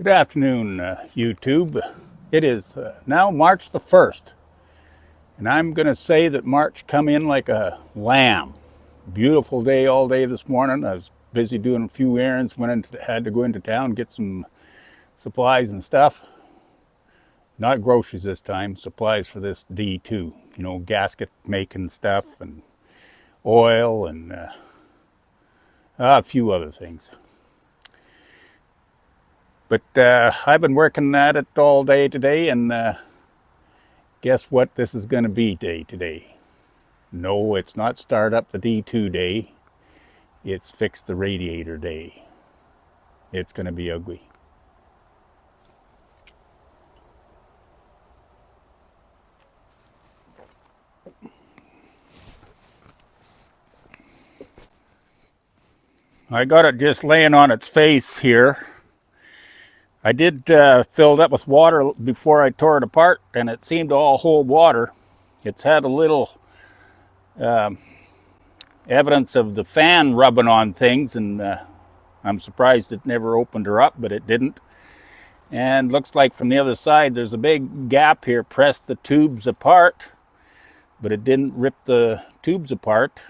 Good afternoon, YouTube. It is now March the 1st, and I'm going to say that March come in like a lamb. Beautiful day all day this morning. I was busy doing a few errands, had to go into town, get some supplies and stuff. Not groceries this time, supplies for this D2. You know, gasket making stuff and oil and a few other things. But I've been working at it all day today, and guess what this is going to be day today? No, it's not start up the D2 day. It's fix the radiator day. It's going to be ugly. I got it just laying on its face here. I did fill it up with water before I tore it apart, and it seemed to all hold water. It's had a little evidence of the fan rubbing on things, and I'm surprised it never opened her up, but it didn't. And looks like from the other side there's a big gap here, pressed the tubes apart, but it didn't rip the tubes apart.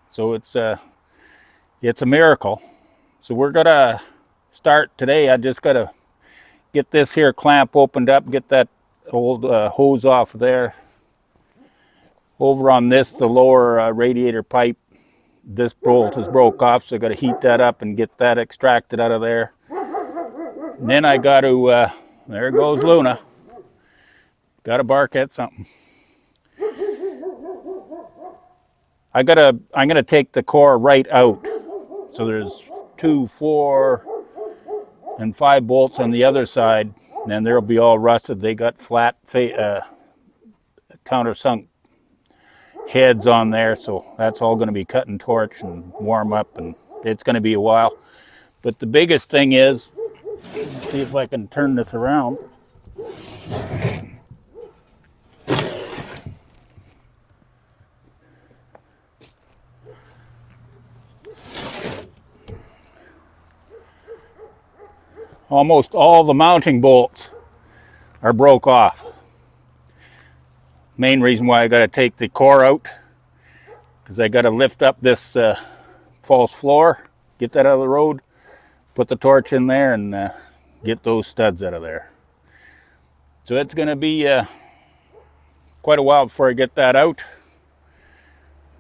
So it's a miracle. So we're gonna start today. I just gotta get this here clamp opened up, get that old hose off of there. Over on this, the lower radiator pipe, this bolt is broke off, so I gotta heat that up and get that extracted out of there. And then I gotta, there goes Luna. Gotta bark at something. I'm gonna take the core right out. So there's 2, 4, and 5 bolts on the other side, and then they'll be all rusted. They got flat countersunk heads on there, so that's all going to be cut and torch and warm up, and it's going to be a while. But the biggest thing is, let's see if I can turn this around. Almost all the mounting bolts are broke off. Main reason why I got to take the core out, because I got to lift up this false floor, get that out of the road, put the torch in there, and get those studs out of there. So it's going to be quite a while before I get that out.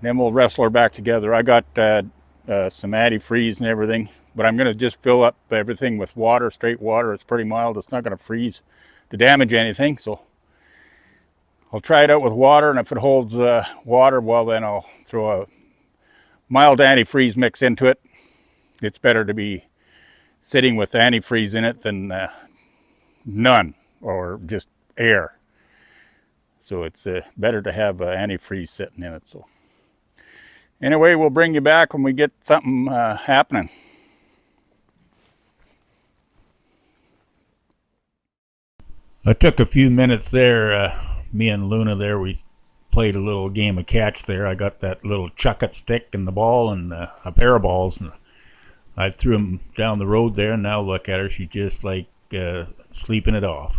Then we'll wrestle her back together. I got some antifreeze and everything, but I'm going to just fill up everything with water, straight water. It's pretty mild. It's not going to freeze to damage anything, so I'll try it out with water, and if it holds water, well, then I'll throw a mild antifreeze mix into it. It's better to be sitting with antifreeze in it than none, or just air. So it's better to have antifreeze sitting in it. So anyway, we'll bring you back when we get something happening. I took a few minutes there, me and Luna there, we played a little game of catch there. I got that little chuck-it stick and the ball and a pair of balls, and I threw them down the road there, and now look at her, she's just like sleeping it off.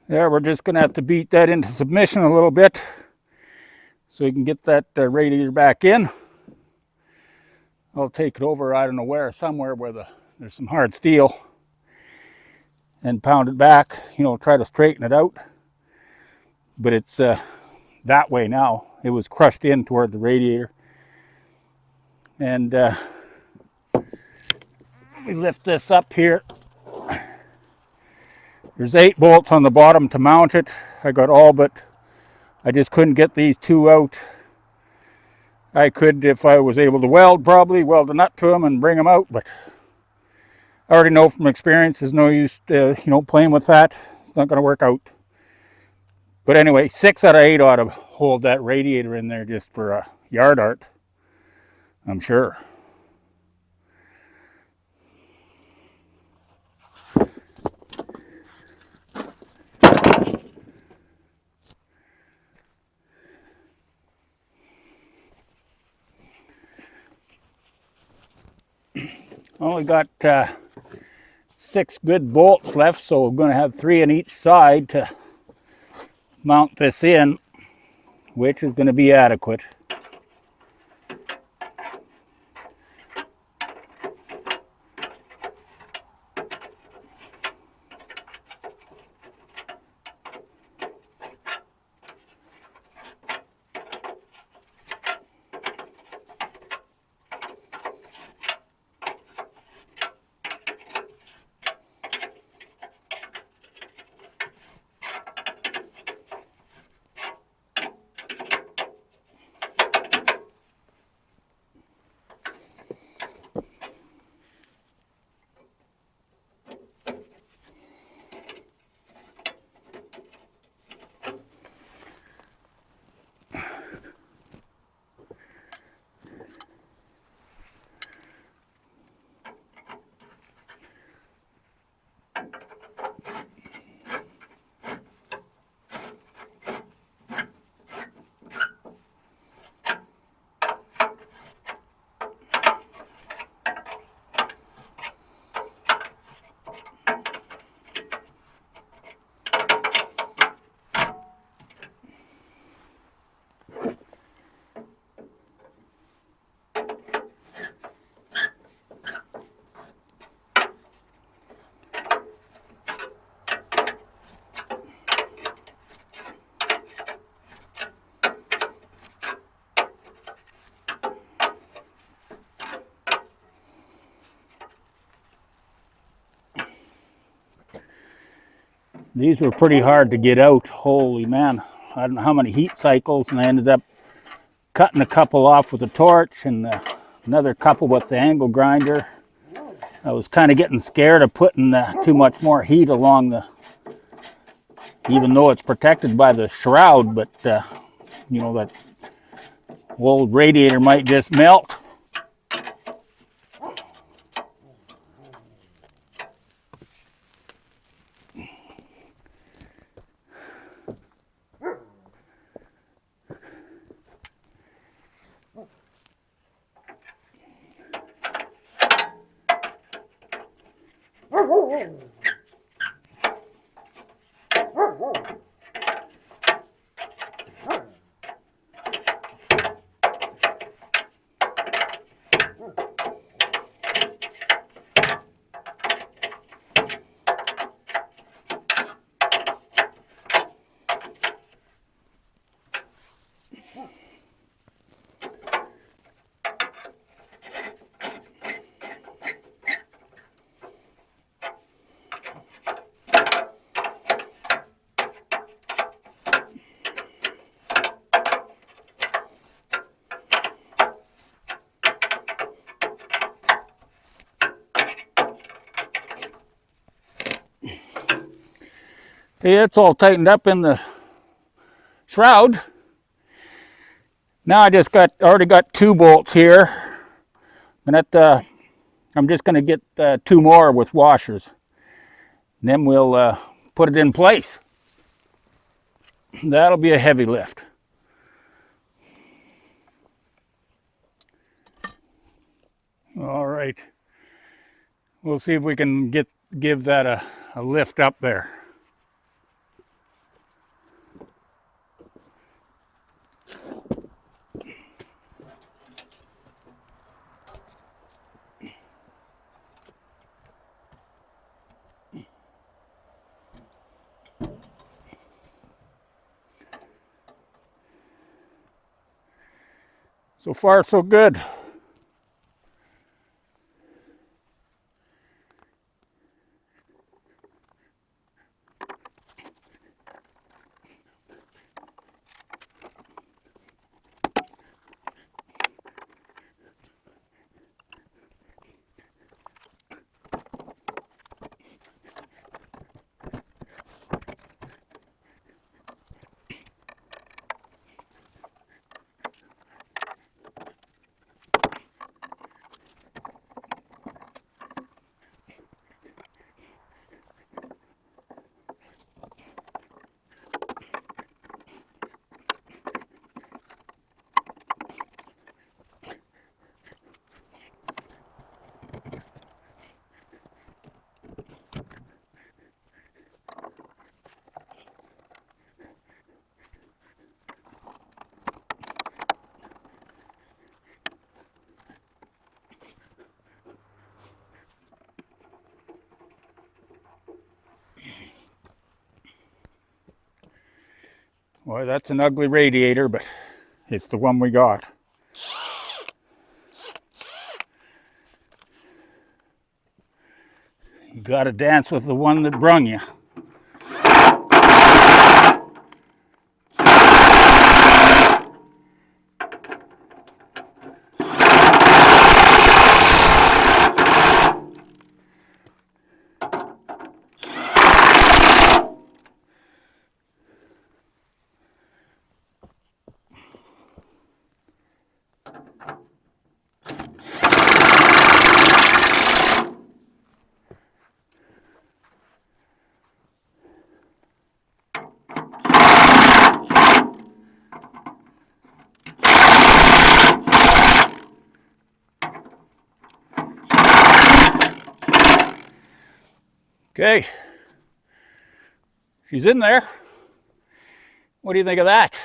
There, we're just going to have to beat that into submission a little bit so we can get that radiator back in. I'll take it over, I don't know where, somewhere where there's some hard steel. and pound it back, you know, try to straighten it out. But it's that way now. It was crushed in toward the radiator. And we lift this up here. There's 8 bolts on the bottom to mount it. I got all but, I just couldn't get these 2 out. I could, if I was able to weld, probably weld a nut to them and bring them out, but I already know from experience there's no use, you know, playing with that. It's not going to work out. But anyway, 6 out of 8 ought to hold that radiator in there just for a yard art, I'm sure. Only got 6 good bolts left, so we're going to have 3 on each side to mount this in, which is going to be adequate. These were pretty hard to get out. Holy man. I don't know how many heat cycles, and I ended up cutting a couple off with a torch and another couple with the angle grinder. I was kind of getting scared of putting too much more heat along the, even though it's protected by the shroud, but you know, that old radiator might just melt. See, it's all tightened up in the shroud. Now I just already got 2 bolts here, and I'm just going to get 2 more with washers. And then we'll put it in place. That'll be a heavy lift. All right. We'll see if we can give that a lift up there. So far, so good. Well, that's an ugly radiator, but it's the one we got. You gotta dance with the one that brung you. Okay, she's in there. What do you think of that?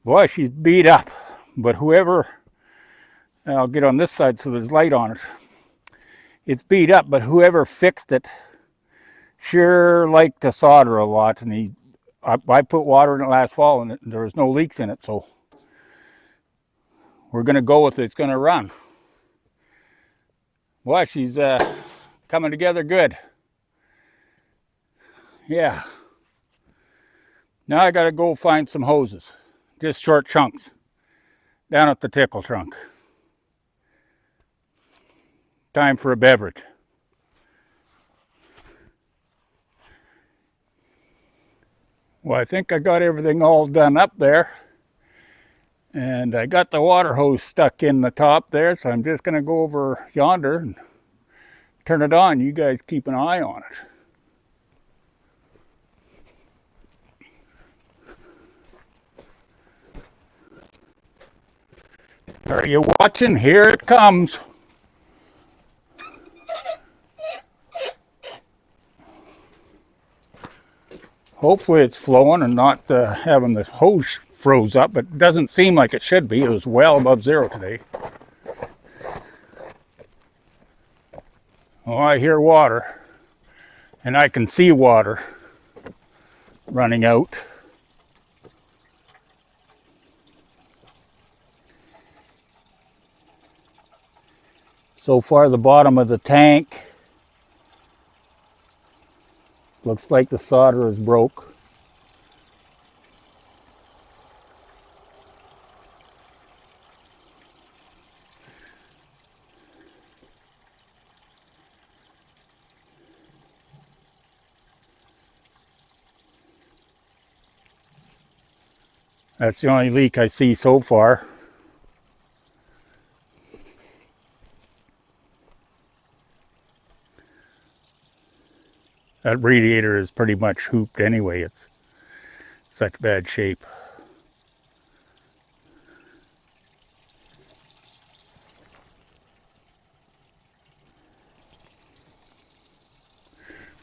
Boy, she's beat up, but whoever, I'll get on this side so there's light on it. It's beat up, but whoever fixed it sure liked to solder a lot, and I put water in it last fall and there was no leaks in it, so we're gonna go with it. It's gonna run. Boy, she's coming together good. Yeah. Now I gotta go find some hoses, just short chunks, down at the tickle trunk. Time for a beverage. Well, I think I got everything all done up there. And I got the water hose stuck in the top there, so I'm just gonna go over yonder and turn it on. You guys keep an eye on it. Are you watching? Here it comes. Hopefully it's flowing and not having the hose froze up, but it doesn't seem like it should be. It was well above zero today. Oh, I hear water, and I can see water running out. So far, the bottom of the tank looks like the solder is broke. That's the only leak I see so far. That radiator is pretty much hooped anyway. It's such bad shape.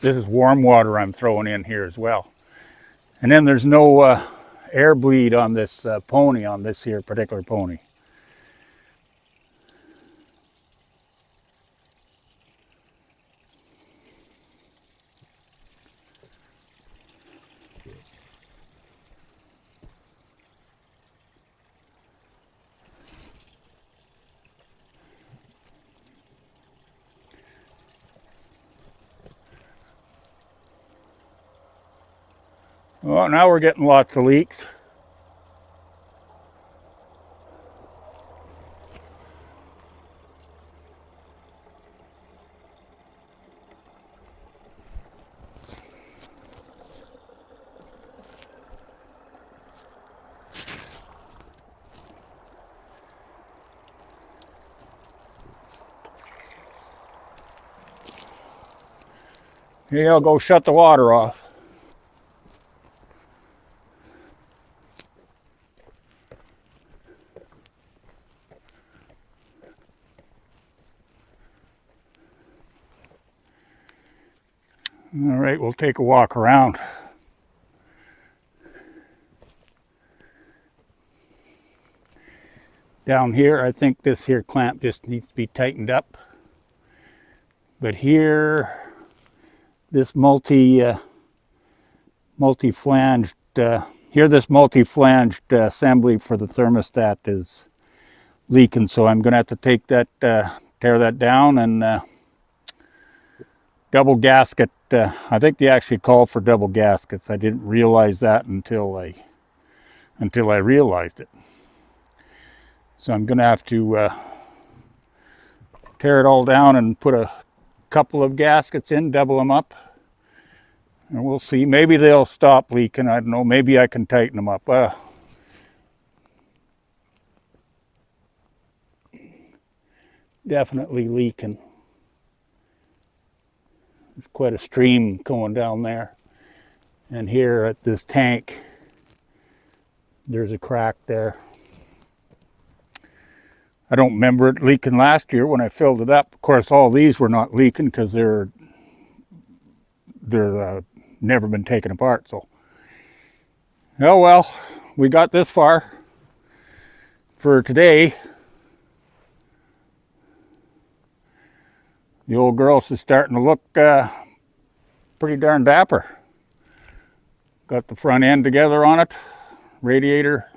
This is warm water I'm throwing in here as well. And then there's no air bleed on this pony, on this here particular pony. Well, now we're getting lots of leaks. Here, I'll go shut the water off. All right, we'll take a walk around. Down here, I think this here clamp just needs to be tightened up. But here, this multi-flanged, this multi-flanged assembly for the thermostat is leaking. So I'm going to have to take that, tear that down and double gasket. I think they actually called for double gaskets. I didn't realize that until I realized it. So I'm going to have to tear it all down and put a couple of gaskets in, double them up, and we'll see. Maybe they'll stop leaking. I don't know. Maybe I can tighten them up. Definitely leaking. There's quite a stream going down there. And here at this tank, there's a crack there. I don't remember it leaking last year when I filled it up. Of course, all these were not leaking because they're never been taken apart. So, oh well, we got this far for today. The old girls is starting to look pretty darn dapper. Got the front end together on it, radiator,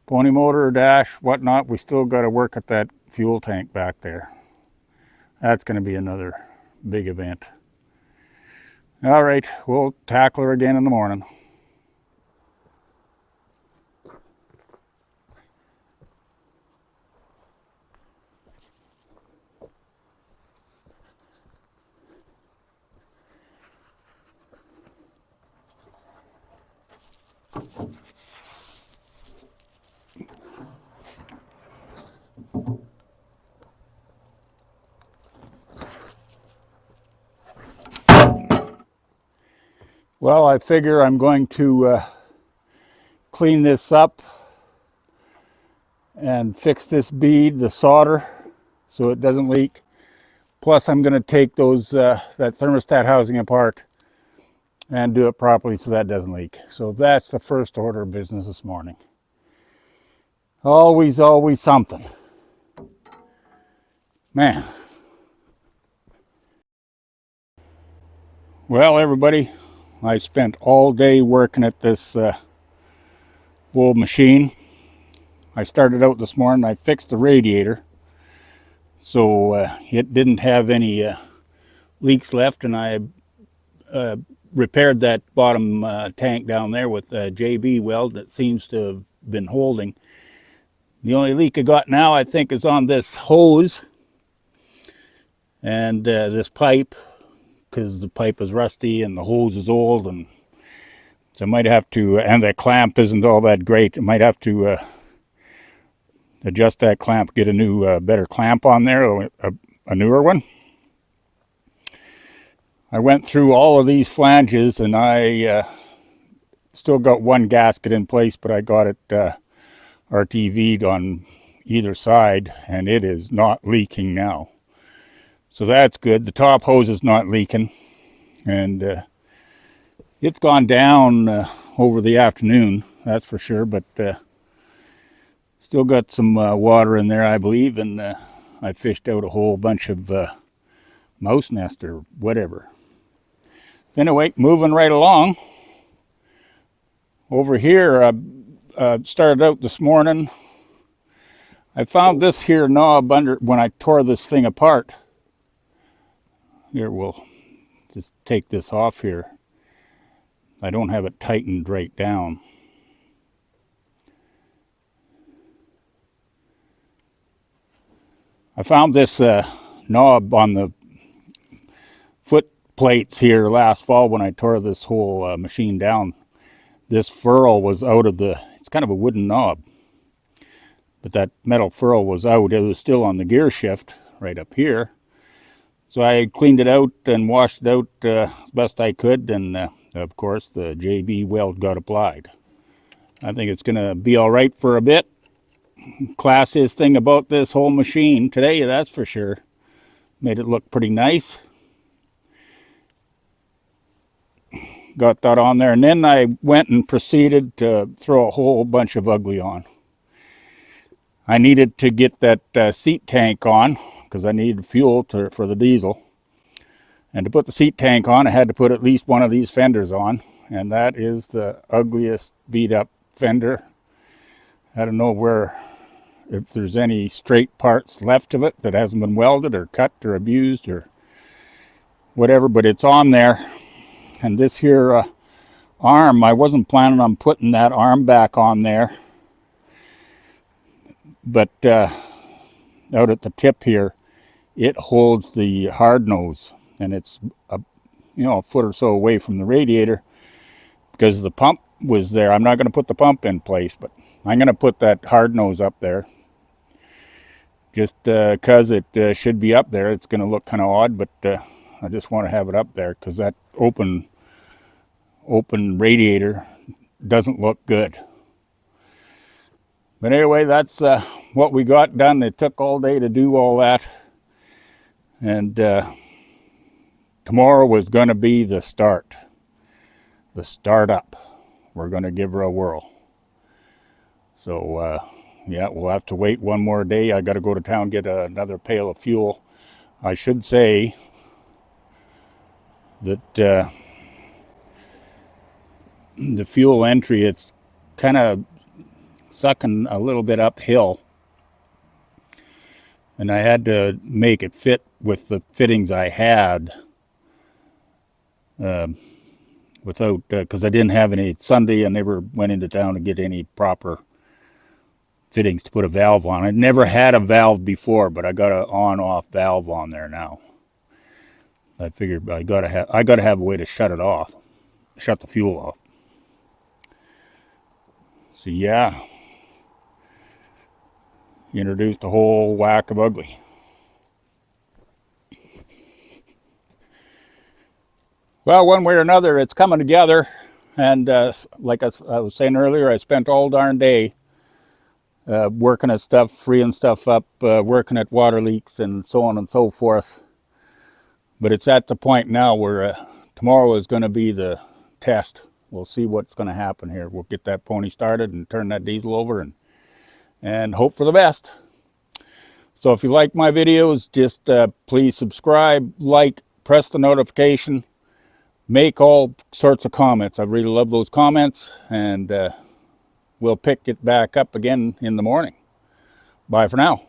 pony motor, dash, whatnot. We still got to work at that fuel tank back there. That's going to be another big event. All right, we'll tackle her again in the morning. Well, I figure I'm going to clean this up and fix this bead, the solder, so it doesn't leak. Plus, I'm going to take those that thermostat housing apart and do it properly so that doesn't leak. So that's the first order of business this morning. Always something. Man. Well, everybody, I spent all day working at this old machine. I started out this morning, I fixed the radiator so it didn't have any leaks left, and I repaired that bottom tank down there with a JB weld that seems to have been holding. The only leak I got now, I think, is on this hose and this pipe, because the pipe is rusty and the hose is old, and so I might have to, and the clamp isn't all that great. I might have to adjust that clamp, get a new, better clamp on there, a newer one. I went through all of these flanges, and I still got one gasket in place, but I got it RTV'd on either side, and it is not leaking now. So that's good. The top hose is not leaking, and it's gone down over the afternoon, that's for sure, but still got some water in there, I believe, and I fished out a whole bunch of mouse nest or whatever. So anyway, moving right along. Over here, I started out this morning. I found this here knob under when I tore this thing apart. Here, we'll just take this off here. I don't have it tightened right down. I found this knob on the foot plates here last fall when I tore this whole machine down. This ferrule was out of the, it's kind of a wooden knob, but that metal ferrule was out. It was still on the gear shift right up here. So I cleaned it out and washed it out as best I could, and of course the JB weld got applied. I think it's going to be all right for a bit. Classiest thing about this whole machine today, that's for sure. Made it look pretty nice. Got that on there, and then I went and proceeded to throw a whole bunch of ugly on. I needed to get that seat tank on because I needed fuel for the diesel. And to put the seat tank on, I had to put at least one of these fenders on. And that is the ugliest beat up fender. I don't know if there's any straight parts left of it that hasn't been welded or cut or abused or whatever, but it's on there. And this here arm, I wasn't planning on putting that arm back on there. But out at the tip here, it holds the hard nose, and it's a foot or so away from the radiator because the pump was there. I'm not going to put the pump in place, but I'm going to put that hard nose up there just because it should be up there. It's going to look kind of odd, but I just want to have it up there because that open radiator doesn't look good. But anyway, that's what we got done. It took all day to do all that. And tomorrow was going to be the start up. We're going to give her a whirl. So, yeah, we'll have to wait one more day. I got to go to town, get another pail of fuel. I should say that the fuel entry, it's kind of sucking a little bit uphill, and I had to make it fit with the fittings I had without because I didn't have any. Sunday I never went into town to get any proper fittings to put a valve on. I never had a valve before, but I got an on-off valve on there now. I figured I gotta have a way to shut it off, shut the fuel off. So yeah, introduced a whole whack of ugly. Well, one way or another, it's coming together. And like I was saying earlier, I spent all darn day working at stuff, freeing stuff up, working at water leaks and so on and so forth. But it's at the point now where tomorrow is going to be the test. We'll see what's going to happen here. We'll get that pony started and turn that diesel over and hope for the best. So if you like my videos, just please subscribe, like, press the notification, make all sorts of comments. I really love those comments, and we'll pick it back up again in the morning. Bye for now.